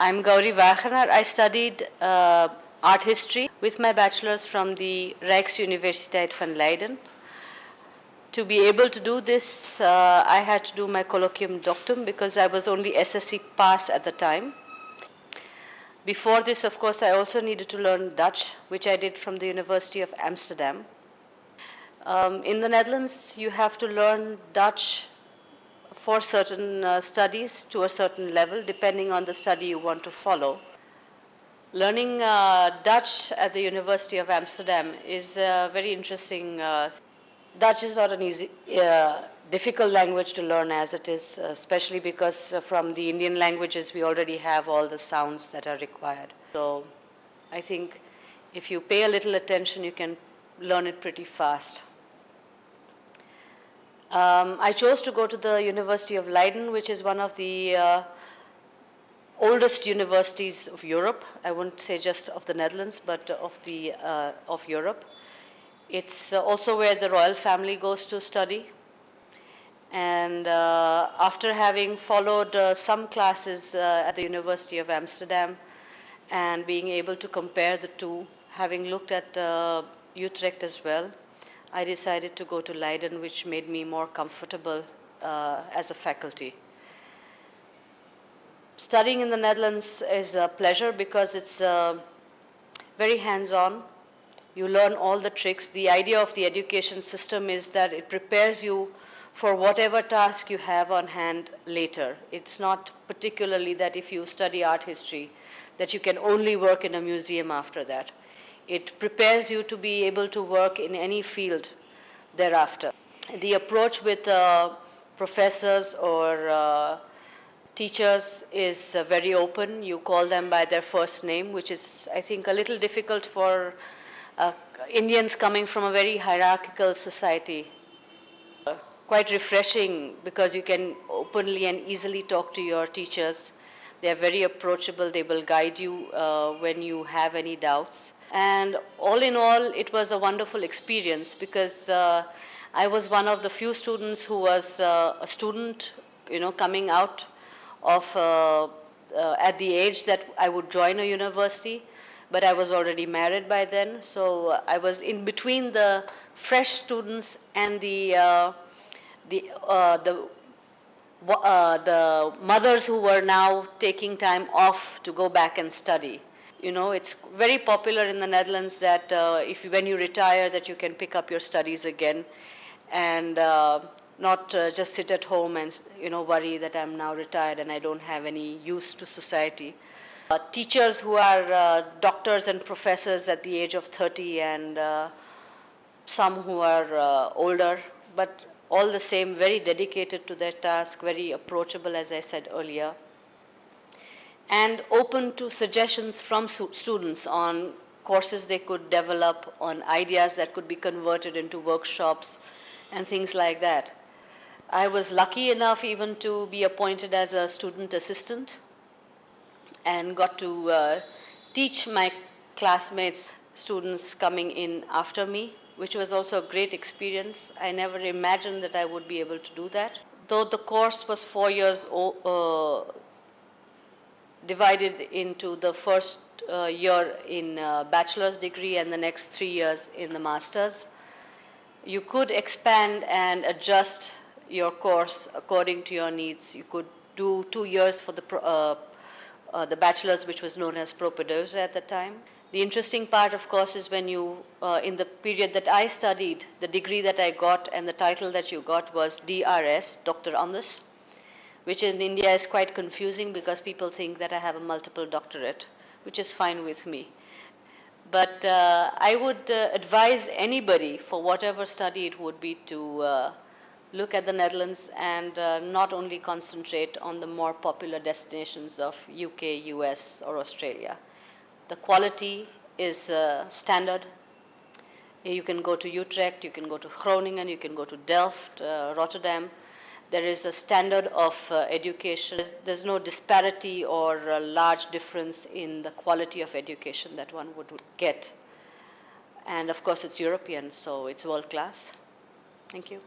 I'm Gauri Wagener. I studied art history with my bachelor's from the Rijksuniversiteit van Leiden. To be able to do this, I had to do my colloquium doctum because I was only SSC pass at the time. Before this, of course, I also needed to learn Dutch, which I did from the University of Amsterdam. In the Netherlands, you have to learn Dutch for certain studies to a certain level, depending on the study you want to follow. Learning Dutch at the University of Amsterdam is very interesting. Dutch is not an easy, difficult language to learn as it is, especially because from the Indian languages we already have all the sounds that are required. So I think if you pay a little attention, you can learn it pretty fast. I chose to go to the University of Leiden, which is one of the oldest universities of Europe. I wouldn't say just of the Netherlands, but of Europe. It's also where the royal family goes to study. And after having followed some classes at the University of Amsterdam and being able to compare the two, having looked at Utrecht as well, I decided to go to Leiden, which made me more comfortable as a faculty. Studying in the Netherlands is a pleasure because it's very hands-on. You learn all the tricks. The idea of the education system is that it prepares you for whatever task you have on hand later. It's not particularly that if you study art history, that you can only work in a museum after that. It prepares you to be able to work in any field thereafter. The approach with professors or teachers is very open. You call them by their first name, which is, I think, a little difficult for Indians coming from a very hierarchical society. Quite refreshing because you can openly and easily talk to your teachers. They are very approachable. They will guide you when you have any doubts. And all in all, it was a wonderful experience because I was one of the few students who was a student, coming out of at the age that I would join a university. But I was already married by then, so I was in between the fresh students and the mothers who were now taking time off to go back and study. It's very popular in the Netherlands that when you retire, that you can pick up your studies again, and not just sit at home and worry that I'm now retired and I don't have any use to society. Teachers who are doctors and professors at the age of 30 and some who are older, but all the same very dedicated to their task, very approachable, as I said earlier, and open to suggestions from students on courses they could develop, on ideas that could be converted into workshops and things like that. I was lucky enough even to be appointed as a student assistant and got to teach my classmates, students coming in after me, which was also a great experience. I never imagined that I would be able to do that. Though the course was 4 years divided into the first year in bachelor's degree and the next 3 years in the master's, you could expand and adjust your course according to your needs. You could do 2 years for the bachelor's, which was known as propedeuse at the time. The interesting part, of course, is when you, in the period that I studied, the degree that I got and the title that you got was DRS, Dr. Anders, which in India is quite confusing because people think that I have a multiple doctorate, which is fine with me. But I would advise anybody, for whatever study it would be, to look at the Netherlands and not only concentrate on the more popular destinations of UK, US, or Australia. The quality is standard. You can go to Utrecht, you can go to Groningen, you can go to Delft, Rotterdam. There is a standard of education. There's no disparity or a large difference in the quality of education that one would get. And of course, it's European, so it's world class. Thank you.